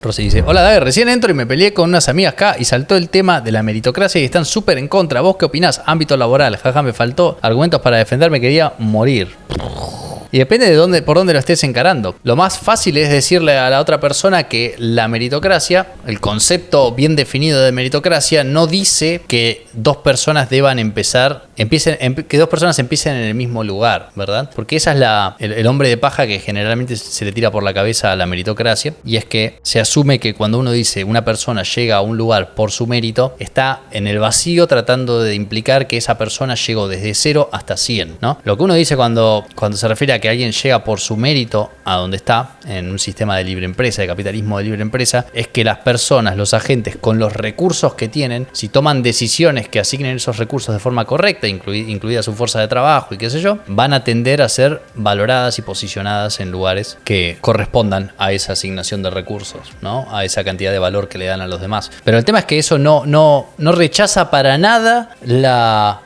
Rosy dice, hola David, recién entro y me peleé con unas amigas acá y saltó el tema de la meritocracia y están súper en contra. ¿Vos qué opinás? Ámbito laboral, jaja, me faltó argumentos para defenderme, quería morir. Y depende de por dónde lo estés encarando. Lo más fácil es decirle a la otra persona que la meritocracia, el concepto bien definido de meritocracia, no dice que dos personas deban que dos personas empiecen en el mismo lugar, ¿verdad? Porque esa es el hombre de paja que generalmente se le tira por la cabeza a la meritocracia, y es que se asume que cuando uno dice una persona llega a un lugar por su mérito, está en el vacío tratando de implicar que esa persona llegó desde 0 hasta 100, ¿no? Lo que uno dice cuando se refiere a que alguien llega por su mérito a donde está, en un sistema de libre empresa, de capitalismo de libre empresa, es que las personas, los agentes, con los recursos que tienen, si toman decisiones que asignen esos recursos de forma correcta, incluida su fuerza de trabajo y qué sé yo, van a tender a ser valoradas y posicionadas en lugares que correspondan a esa asignación de recursos, ¿no? A esa cantidad de valor que le dan a los demás. Pero el tema es que eso no rechaza para nada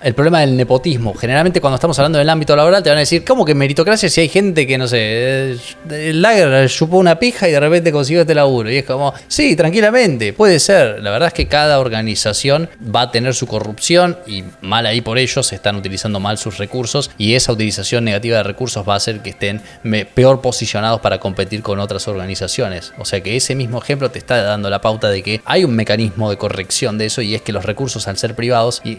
el problema del nepotismo. Generalmente cuando estamos hablando del ámbito laboral te van a decir, ¿cómo que meritocracia si hay gente que, no sé, el Lager chupó una pija y de repente consiguió este laburo? Y es como, sí, tranquilamente, puede ser. La verdad es que cada organización va a tener su corrupción y mal ahí por ellos, están utilizando mal sus recursos, y esa utilización negativa de recursos va a hacer que estén peor posicionados para competir con otras organizaciones. O sea que ese mismo ejemplo te está dando la pauta de que hay un mecanismo de corrección de eso, y es que los recursos al ser privados y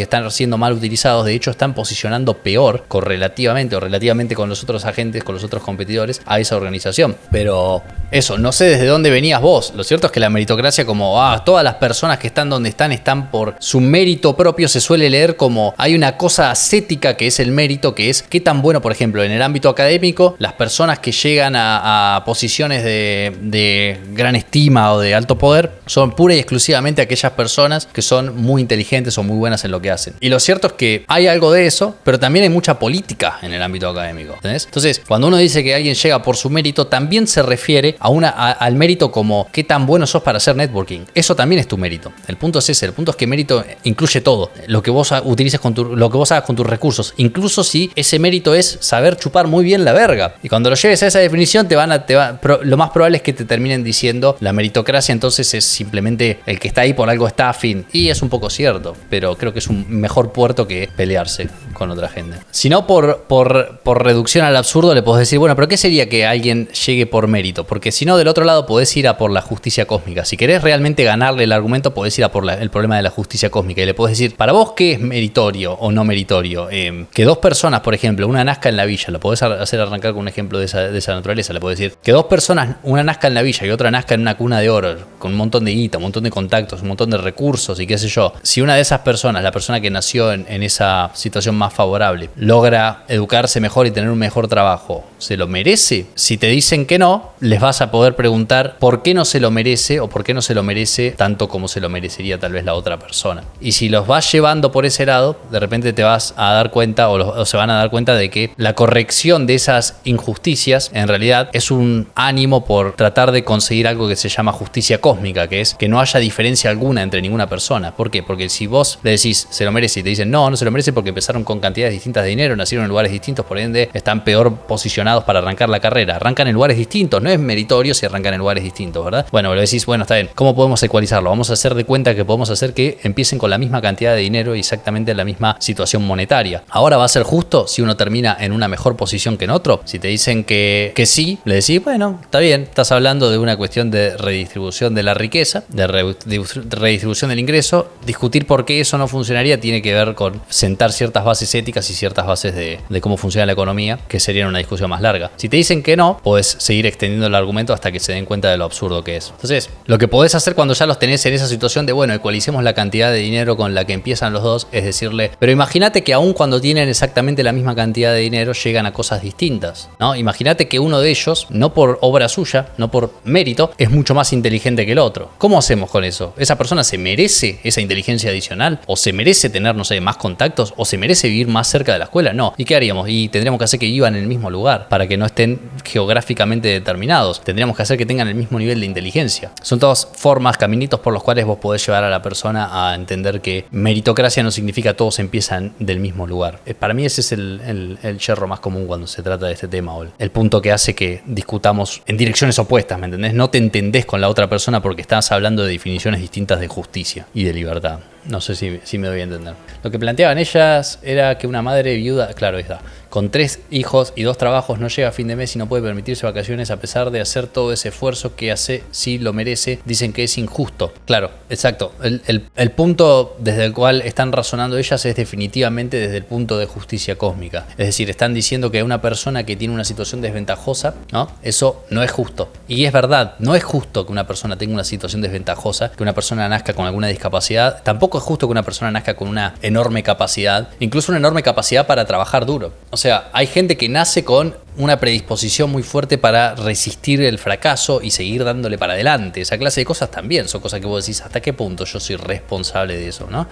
están siendo mal utilizados, de hecho están posicionando peor correlativamente o relativamente con los otros agentes, con los otros competidores a esa organización. Pero eso, no sé desde dónde venías vos. Lo cierto es que la meritocracia, como todas las personas que están donde están por su mérito propio, se suele leer como hay una cosa ascética que es el mérito, que es qué tan bueno, por ejemplo, en el ámbito académico, las personas que llegan a posiciones de gran estima o de alto poder son pura y exclusivamente aquellas personas que son muy inteligentes o muy buenas en lo que hacen. Y lo cierto es que hay algo de eso, pero también hay mucha política en el ámbito académico, ¿entendés? Entonces, cuando uno dice que alguien llega por su mérito, también se refiere al mérito como qué tan bueno sos para hacer networking. Eso también es tu mérito. El punto es ese. El punto es que mérito incluye todo. Lo que vos utilices lo que vos hagas con tus recursos. Incluso si ese mérito es saber chupar muy bien la verga. Y cuando lo lleves a esa definición, lo más probable es que te terminen diciendo la meritocracia entonces es simplemente el que está ahí por algo está afín. Y es un poco cierto, pero creo que es un mejor puerto que pelearse con otra gente. Si no, por reducción al absurdo, le podés decir, bueno, pero ¿qué sería que alguien llegue por mérito? Porque si no, del otro lado podés ir a por la justicia cósmica. Si querés realmente ganarle el argumento, podés ir a por el problema de la justicia cósmica y le podés decir, para vos, ¿qué es meritorio o no meritorio? Que dos personas, por ejemplo, una nazca en la villa, lo podés hacer arrancar con un ejemplo de esa naturaleza, le podés decir que dos personas, una nazca en la villa y otra nazca en una cuna de oro, con un montón de guita, un montón de contactos, un montón de recursos y qué sé yo. Si una de esas personas, la persona que nació en esa situación más favorable, logra educarse mejor y tener un mejor trabajo, ¿se lo merece? Si te dicen que no, les vas a poder preguntar por qué no se lo merece o por qué no se lo merece tanto como se lo merecería tal vez la otra persona. Y si los vas llevando por ese lado, de repente te vas a dar cuenta o se van a dar cuenta de que la corrección de esas injusticias en realidad es un ánimo por tratar de conseguir algo que se llama justicia cósmica, que es que no haya diferencia alguna entre ninguna persona. ¿Por qué? Porque si vos le decís se lo merece y te dicen no se lo merece porque empezaron con cantidades distintas de dinero, nacieron en lugares distintos, por ende están peor posicionados para arrancar la carrera, arrancan en lugares distintos, no es meritorio si arrancan en lugares distintos, ¿verdad? Bueno, le decís, bueno, está bien, ¿cómo podemos ecualizarlo? Vamos a hacer de cuenta que podemos hacer que empiecen con la misma cantidad de dinero y exactamente la misma situación monetaria. Ahora, ¿va a ser justo si uno termina en una mejor posición que en otro? Si te dicen que sí, le decís, bueno, está bien, estás hablando de una cuestión de redistribución de la riqueza, de redistribución del ingreso. Discutir por qué eso no funcionaría tiene que ver con sentar ciertas bases éticas y ciertas bases de cómo funciona la economía, que serían una discusión más larga. Si te dicen que no, podés seguir extendiendo el argumento hasta que se den cuenta de lo absurdo que es. Entonces, lo que podés hacer cuando ya los tenés en esa situación de, bueno, ecualicemos la cantidad de dinero con la que empiezan los dos, es decirle, pero imagínate que aún cuando tienen exactamente la misma cantidad de dinero, llegan a cosas distintas, ¿no? Imagínate que uno de ellos, no por obra suya, no por mérito, es mucho más inteligente que el otro. ¿Cómo hacemos con eso? ¿Esa persona se merece esa inteligencia adicional? ¿O se merece tener, no sé, más contactos? ¿O se merece vivir más cerca de la escuela? No. ¿Y qué haríamos? Y tendríamos tendríamos que hacer que vivan en el mismo lugar para que no estén geográficamente determinados. Tendríamos que hacer que tengan el mismo nivel de inteligencia. Son todas formas, caminitos por los cuales vos podés llevar a la persona a entender que meritocracia no significa todos empiezan del mismo lugar. Para mí ese es el yerro más común cuando se trata de este tema, o el punto que hace que discutamos en direcciones opuestas, ¿me entendés? No te entendés con la otra persona porque estás hablando de definiciones distintas de justicia y de libertad. No sé si me doy a entender. Lo que planteaban ellas era que una madre viuda, claro, está, con 3 hijos y 2 trabajos no llega a fin de mes y no puede permitirse vacaciones a pesar de hacer todo ese esfuerzo que hace, si lo merece, dicen que es injusto. Claro, exacto. El punto desde el cual están razonando ellas es definitivamente desde el punto de justicia cósmica. Es decir, están diciendo que una persona que tiene una situación desventajosa, ¿no? Eso no es justo. Y es verdad, no es justo que una persona tenga una situación desventajosa, que una persona nazca con alguna discapacidad. Tampoco es justo que una persona nazca con una enorme capacidad, incluso una enorme capacidad para trabajar duro. O sea, hay gente que nace con una predisposición muy fuerte para resistir el fracaso y seguir dándole para adelante. Esa clase de cosas también son cosas que vos decís, ¿hasta qué punto yo soy responsable de eso, no?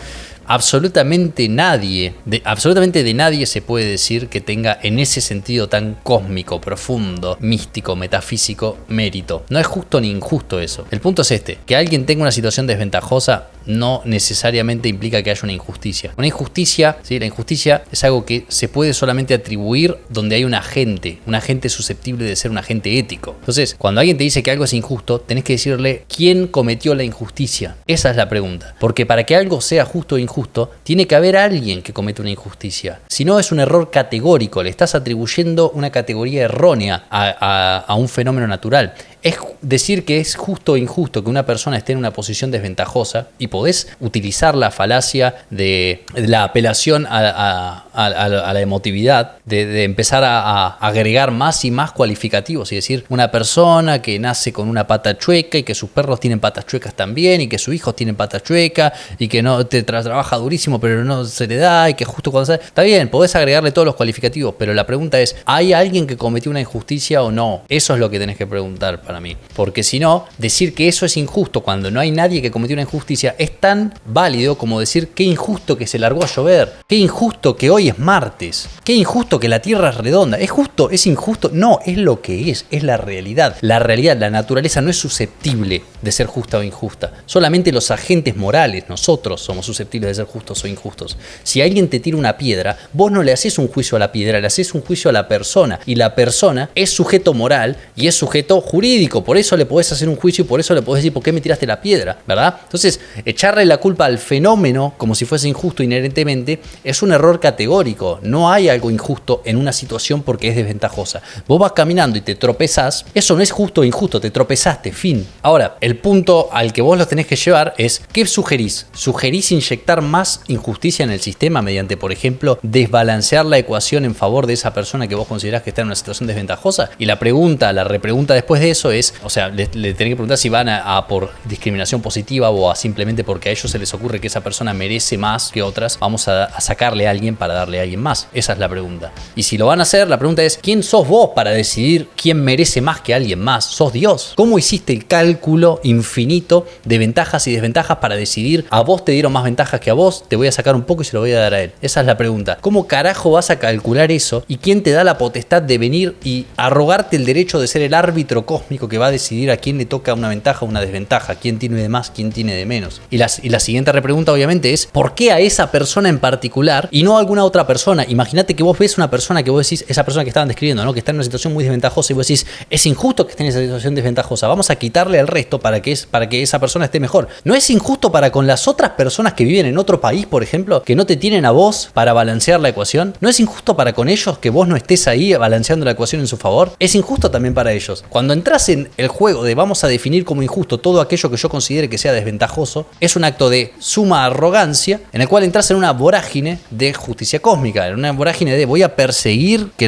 Absolutamente de nadie se puede decir que tenga en ese sentido tan cósmico, profundo, místico, metafísico, mérito. No es justo ni injusto eso. El punto es este, que alguien tenga una situación desventajosa no necesariamente implica que haya una injusticia. Una injusticia, ¿sí? La injusticia es algo que se puede solamente atribuir donde hay un agente susceptible de ser un agente ético. Entonces, cuando alguien te dice que algo es injusto, tenés que decirle quién cometió la injusticia. Esa es la pregunta. Porque para que algo sea justo o injusto, tiene que haber alguien que comete una injusticia. Si no, es un error categórico. Le estás atribuyendo una categoría errónea a un fenómeno natural. Es decir que es justo o injusto que una persona esté en una posición desventajosa y podés utilizar la falacia de la apelación a la emotividad, de empezar a agregar más y más cualificativos y decir una persona que nace con una pata chueca y que sus perros tienen patas chuecas también y que sus hijos tienen patas chuecas y que no te trabaja durísimo pero no se le da y que justo cuando sale... Está bien, podés agregarle todos los cualificativos, pero la pregunta es, ¿hay alguien que cometió una injusticia o no? Eso es lo que tenés que preguntar para mí. Porque si no, decir que eso es injusto cuando no hay nadie que cometió una injusticia es tan válido como decir qué injusto que se largó a llover, qué injusto que hoy es martes, qué injusto que la Tierra es redonda. ¿Es justo? ¿Es injusto? No, es lo que es la realidad. La realidad, la naturaleza no es susceptible de ser justa o injusta. Solamente los agentes morales, nosotros, somos susceptibles de ser justos o injustos. Si alguien te tira una piedra, vos no le haces un juicio a la piedra, le haces un juicio a la persona. Y la persona es sujeto moral y es sujeto jurídico. Por eso le podés hacer un juicio y por eso le podés decir por qué me tiraste la piedra, ¿verdad? Entonces, echarle la culpa al fenómeno como si fuese injusto inherentemente es un error categórico. No hay algo injusto en una situación porque es desventajosa. Vos vas caminando y te tropezás, eso no es justo o injusto, te tropezaste, fin. Ahora, el punto al que vos los tenés que llevar es, ¿qué sugerís? ¿Sugerís inyectar más injusticia en el sistema mediante, por ejemplo, desbalancear la ecuación en favor de esa persona que vos considerás que está en una situación desventajosa? Y la repregunta después de eso es, o sea, le tenés que preguntar si van a por discriminación positiva o a simplemente porque a ellos se les ocurre que esa persona merece más que otras, vamos a sacarle a alguien para darle a alguien más. Esa es la pregunta. Y si lo van a hacer, la pregunta es, ¿quién sos vos para decidir quién merece más que alguien más? ¿Sos Dios? ¿Cómo hiciste el cálculo infinito de ventajas y desventajas para decidir a vos te dieron más ventajas que a vos, te voy a sacar un poco y se lo voy a dar a él? Esa es la pregunta. ¿Cómo carajo vas a calcular eso? ¿Y quién te da la potestad de venir y arrogarte el derecho de ser el árbitro cósmico que va a decidir a quién le toca una ventaja o una desventaja? ¿Quién tiene de más? ¿Quién tiene de menos? Y la siguiente repregunta obviamente es, ¿por qué a esa persona en particular y no a alguna otra persona? Imagínate que vos ves una persona que vos decís, esa persona que estaban describiendo, ¿no? Que está en una situación muy desventajosa y vos decís, es injusto que esté en esa situación desventajosa, vamos a quitarle al resto para que esa persona esté mejor. ¿No es injusto para con las otras personas que viven en otro país, por ejemplo, que no te tienen a vos para balancear la ecuación? ¿No es injusto para con ellos que vos no estés ahí balanceando la ecuación en su favor? Es injusto también para ellos. Cuando entras en el juego de vamos a definir como injusto todo aquello que yo considere que sea desventajoso, es un acto de suma arrogancia en el cual entras en una vorágine de justicia cósmica, en una vorágine de voy a perseguir que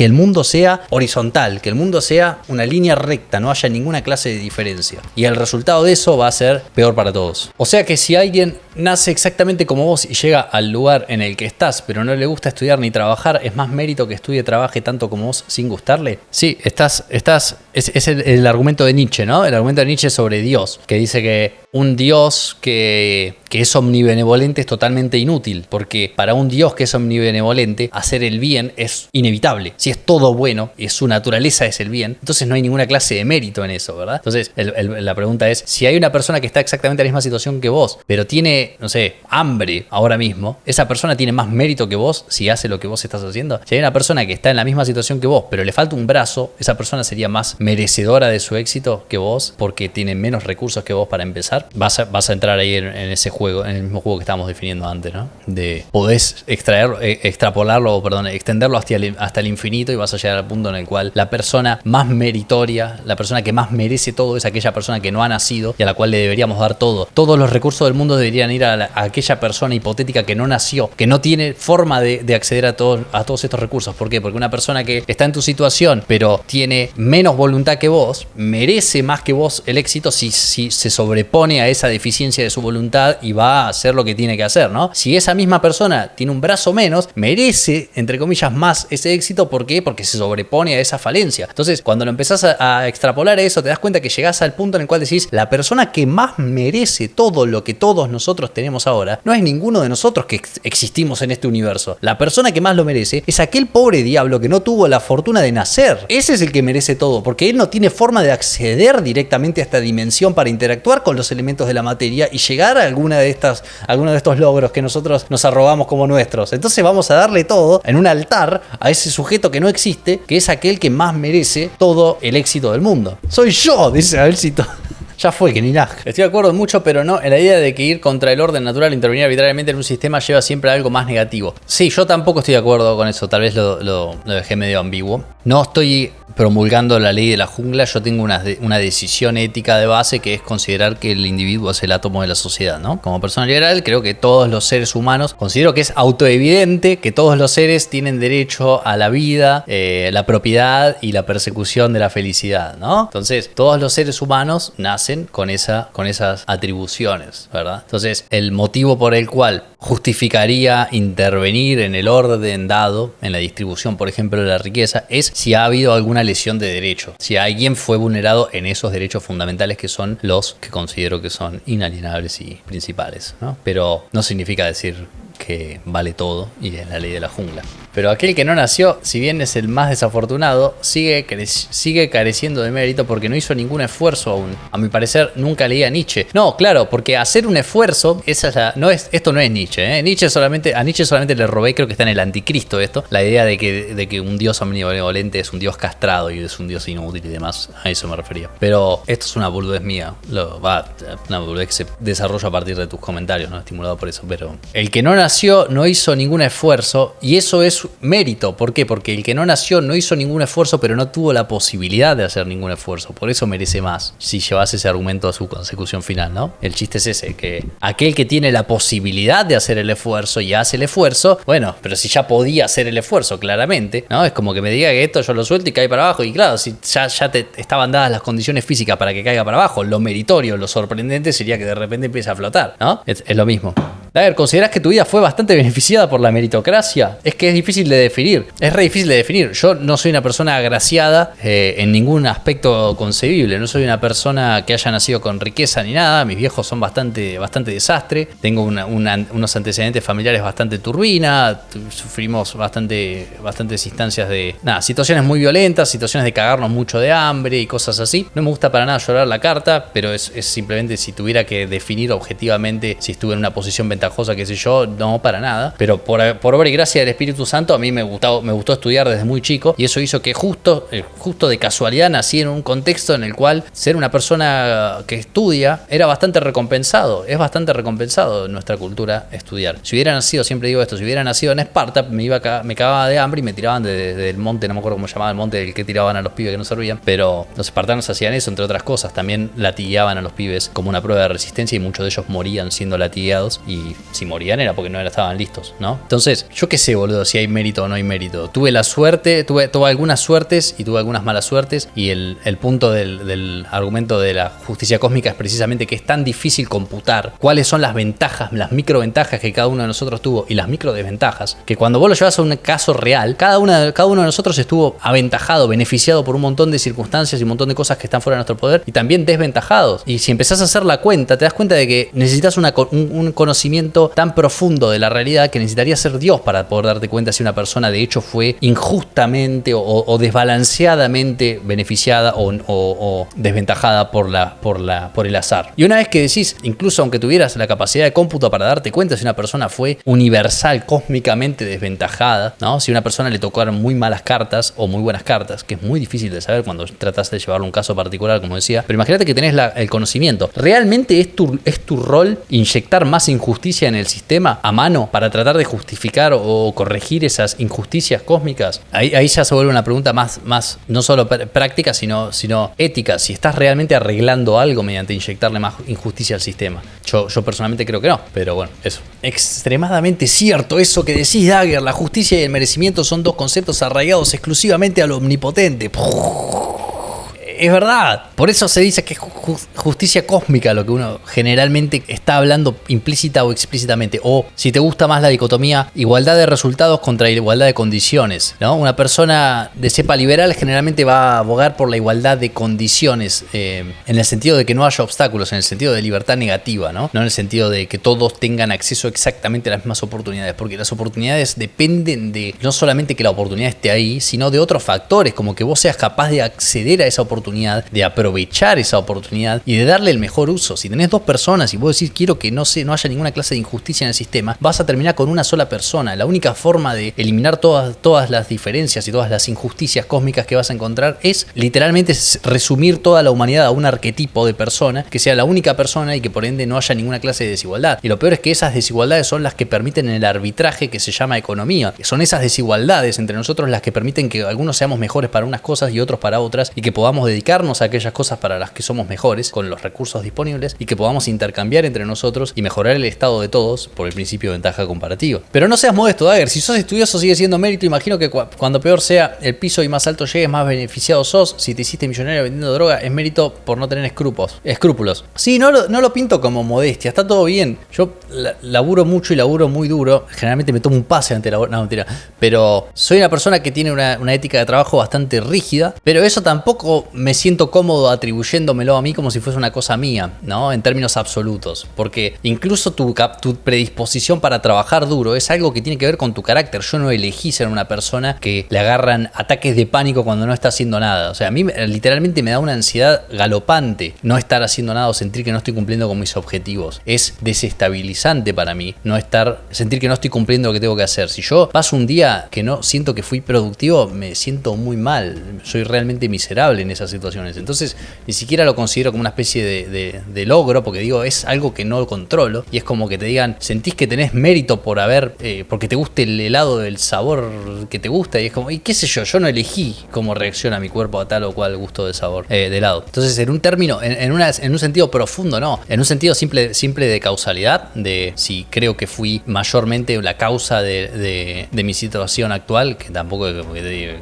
el mundo sea horizontal, que el mundo sea una línea recta, no haya ninguna clase de diferencia. Y el resultado de eso va a ser peor para todos. O sea que si alguien nace exactamente como vos y llega al lugar en el que estás, pero no le gusta estudiar ni trabajar, ¿es más mérito que estudie y trabaje tanto como vos sin gustarle? Sí, es el argumento de Nietzsche, ¿no? El argumento de Nietzsche sobre Dios, que dice que un Dios que es omnibenevolente es totalmente inútil, porque para un Dios que es omnibenevolente, hacer el bien es inevitable. Si es todo bueno y su naturaleza es el bien, entonces no hay ninguna clase de mérito en eso, ¿verdad? Entonces la pregunta es, si hay una persona que está exactamente en la misma situación que vos, pero tiene, no sé, hambre ahora mismo, ¿esa persona tiene más mérito que vos si hace lo que vos estás haciendo? Si hay una persona que está en la misma situación que vos, pero le falta un brazo, ¿esa persona sería más merecedora de su éxito que vos porque tiene menos recursos que vos para empezar? Vas a entrar ahí en ese juego, en el mismo juego que estábamos definiendo antes, ¿no? De podés extenderlo hasta el infinito, y vas a llegar al punto en el cual la persona más meritoria, la persona que más merece todo, es aquella persona que no ha nacido y a la cual le deberíamos dar todo. Todos los recursos del mundo deberían ir a aquella persona hipotética que no nació, que no tiene forma de acceder a todos estos recursos. ¿Por qué? Porque una persona que está en tu situación pero tiene menos voluntad que vos, merece más que vos el éxito si se sobrepone a esa deficiencia de su voluntad y va a hacer lo que tiene que hacer, ¿no? Si esa misma persona tiene un brazo menos, merece, entre comillas, más ese éxito. ¿Por qué? Porque se sobrepone a esa falencia. Entonces, cuando lo empezás a extrapolar eso, te das cuenta que llegás al punto en el cual decís, la persona que más merece todo lo que todos nosotros tenemos ahora, no es ninguno de nosotros que existimos en este universo. La persona que más lo merece es aquel pobre diablo que no tuvo la fortuna de nacer. Ese es el que merece todo, porque él no tiene forma de acceder directamente a esta dimensión para interactuar con los elementos de la materia y llegar a alguno de estos logros que nosotros nos arrogamos como nuestros. Entonces vamos a darle todo en un altar a ese sujeto que no existe, que es aquel que más merece todo el éxito del mundo. Soy yo, dice Abelcito. Ya fue, que ni nada. Estoy de acuerdo mucho, pero no en la idea de que ir contra el orden natural, intervenir arbitrariamente en un sistema, lleva siempre a algo más negativo. Sí, yo tampoco estoy de acuerdo con eso. Tal vez lo dejé medio ambiguo. No estoy promulgando la ley de la jungla. Yo tengo una decisión ética de base, que es considerar que el individuo es el átomo de la sociedad, ¿no? Como persona liberal, creo que todos los seres humanos, considero que es autoevidente que todos los seres tienen derecho a la vida, la propiedad y la persecución de la felicidad, ¿no? Entonces, todos los seres humanos nacen con esas atribuciones, ¿verdad? Entonces, el motivo por el cual justificaría intervenir en el orden dado, en la distribución, por ejemplo, de la riqueza, es si ha habido alguna lesión de derecho, si alguien fue vulnerado en esos derechos fundamentales, que son los que considero que son inalienables y principales, ¿no? Pero no significa decir que vale todo y es la ley de la jungla. Pero aquel que no nació, si bien es el más desafortunado, sigue careciendo de mérito porque no hizo ningún esfuerzo aún. A mi parecer, nunca leí a Nietzsche. No, claro, porque hacer un esfuerzo, esto no es Nietzsche, ¿eh? A Nietzsche solamente le robé, creo que está en el Anticristo esto, la idea de que un dios omnibenevolente es un dios castrado y es un dios inútil y demás. A eso me refería. Pero esto es una boludez mía. Una boludez que se desarrolla a partir de tus comentarios, ¿no? Estimulado por eso. Pero el que no nació no hizo ningún esfuerzo, y eso es mérito. ¿Por qué? Porque el que no nació no hizo ningún esfuerzo, pero no tuvo la posibilidad de hacer ningún esfuerzo. Por eso merece más, si llevas ese argumento a su consecución final, ¿no? El chiste es ese, que aquel que tiene la posibilidad de hacer el esfuerzo y hace el esfuerzo, bueno, pero si ya podía hacer el esfuerzo, claramente, ¿no? Es como que me diga que esto yo lo suelto y cae para abajo. Y claro, si ya te estaban dadas las condiciones físicas para que caiga para abajo, lo meritorio, lo sorprendente sería que de repente empiece a flotar, ¿no? Es lo mismo. A ver, ¿considerás que tu vida fue bastante beneficiada por la meritocracia? Es que es difícil de definir. Es re difícil de definir. Yo no soy una persona agraciada en ningún aspecto concebible. No soy una persona que haya nacido con riqueza ni nada. Mis viejos son bastante desastre. Tengo unos antecedentes familiares bastante turbina. Sufrimos bastantes instancias de... situaciones muy violentas, situaciones de cagarnos mucho de hambre y cosas así. No me gusta para nada llorar la carta, pero es simplemente, si tuviera que definir objetivamente si estuve en una posición ventajosa, qué sé yo, no, para nada. Pero por obra y gracia del Espíritu Santo, a mí me gustó estudiar desde muy chico, y eso hizo que justo de casualidad nací en un contexto en el cual ser una persona que estudia era bastante recompensado. Es bastante recompensado en nuestra cultura estudiar. Si hubiera nacido, siempre digo esto, si hubiera nacido en Esparta, me cagaba de hambre y me tiraban desde el monte, no me acuerdo cómo se llamaba el monte del que tiraban a los pibes que no servían, pero los espartanos hacían eso, entre otras cosas. También latigueaban a los pibes como una prueba de resistencia, y muchos de ellos morían siendo latigueados, y y si morían era porque no estaban listos, ¿no? Entonces, yo qué sé, boludo, si hay mérito o no hay mérito. Tuve la suerte, tuve algunas suertes y tuve algunas malas suertes, y el punto del argumento de la justicia cósmica es precisamente que es tan difícil computar cuáles son las ventajas, las microventajas que cada uno de nosotros tuvo y las microdesventajas, que cuando vos lo llevas a un caso real, cada uno de nosotros estuvo aventajado, beneficiado por un montón de circunstancias y un montón de cosas que están fuera de nuestro poder, y también desventajados. Y si empezás a hacer la cuenta, te das cuenta de que necesitas un conocimiento tan profundo de la realidad que necesitaría ser Dios para poder darte cuenta si una persona de hecho fue injustamente o desbalanceadamente beneficiada o desventajada por el azar. Y una vez que decís, incluso aunque tuvieras la capacidad de cómputo para darte cuenta si una persona fue universal, cósmicamente desventajada, ¿no? Si a una persona le tocaron muy malas cartas o muy buenas cartas, que es muy difícil de saber cuando tratas de llevarlo a un caso particular, como decía, pero imagínate que tenés el conocimiento. ¿Realmente es tu rol inyectar más injusticia en el sistema a mano para tratar de justificar o corregir esas injusticias cósmicas? Ahí ya se vuelve una pregunta más no solo práctica, sino ética. Si estás realmente arreglando algo mediante inyectarle más injusticia al sistema. Yo personalmente creo que no, pero bueno, eso. Extremadamente cierto eso que decís, Dagger. La justicia y el merecimiento son dos conceptos arraigados exclusivamente al omnipotente. Es verdad, por eso se dice que es justicia cósmica lo que uno generalmente está hablando implícita o explícitamente. O, si te gusta más la dicotomía, igualdad de resultados contra igualdad de condiciones, ¿no? Una persona de cepa liberal generalmente va a abogar por la igualdad de condiciones, en el sentido de que no haya obstáculos, en el sentido de libertad negativa, ¿no? No en el sentido de que todos tengan acceso exactamente a las mismas oportunidades, porque las oportunidades dependen de no solamente que la oportunidad esté ahí, sino de otros factores, como que vos seas capaz de acceder a esa oportunidad, de aprovechar esa oportunidad y de darle el mejor uso. Si tenés dos personas y vos decís quiero que no haya ninguna clase de injusticia en el sistema, vas a terminar con una sola persona. La única forma de eliminar todas las diferencias y todas las injusticias cósmicas que vas a encontrar es literalmente resumir toda la humanidad a un arquetipo de persona que sea la única persona y que por ende no haya ninguna clase de desigualdad. Y lo peor es que esas desigualdades son las que permiten el arbitraje que se llama economía. Son esas desigualdades entre nosotros las que permiten que algunos seamos mejores para unas cosas y otros para otras, y que podamos dedicarnos a aquellas cosas para las que somos mejores con los recursos disponibles, y que podamos intercambiar entre nosotros y mejorar el estado de todos por el principio de ventaja comparativa. Pero no seas modesto, Dagger. Si sos estudioso sigue siendo mérito. Imagino que cuando peor sea el piso y más alto llegues, más beneficiado sos. Si te hiciste millonario vendiendo droga, es mérito por no tener escrúpulos. Sí, no lo pinto como modestia, está todo bien. Yo laburo mucho y laburo muy duro. Generalmente me tomo un pase ante la... No, mentira. Pero soy una persona que tiene una ética de trabajo bastante rígida, pero eso tampoco me siento cómodo atribuyéndomelo a mí como si fuese una cosa mía, ¿no? En términos absolutos. Porque incluso tu predisposición para trabajar duro es algo que tiene que ver con tu carácter. Yo no elegí ser una persona que le agarran ataques de pánico cuando no está haciendo nada. O sea, a mí literalmente me da una ansiedad galopante no estar haciendo nada o sentir que no estoy cumpliendo con mis objetivos. Es desestabilizante para mí sentir que no estoy cumpliendo lo que tengo que hacer. Si yo paso un día que no siento que fui productivo, me siento muy mal. Soy realmente miserable en esas situaciones. Entonces, ni siquiera lo considero como una especie de logro, porque digo, es algo que no controlo. Y es como que te digan, sentís que tenés mérito porque te guste el helado del sabor que te gusta. Y es como, y qué sé yo no elegí cómo reacciona mi cuerpo a tal o cual gusto de sabor de helado. Entonces, en un término, en un sentido profundo, no. En un sentido simple de causalidad, de si creo que fui mayormente la causa de mi situación actual, que tampoco es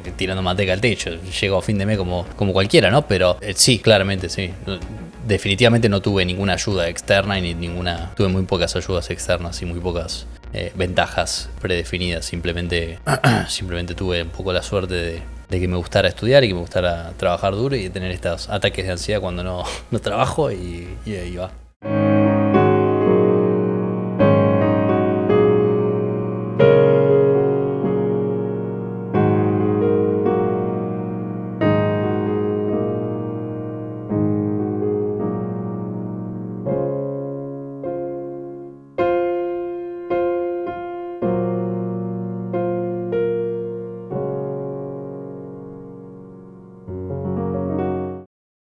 que tirando manteca al techo, llego a fin de mes como cualquiera, ¿no? Pero sí, claramente, sí. Definitivamente no tuve ninguna ayuda externa tuve muy pocas ayudas externas y muy pocas ventajas predefinidas. Simplemente tuve un poco la suerte de que me gustara estudiar y que me gustara trabajar duro y de tener estos ataques de ansiedad cuando no trabajo y ahí va.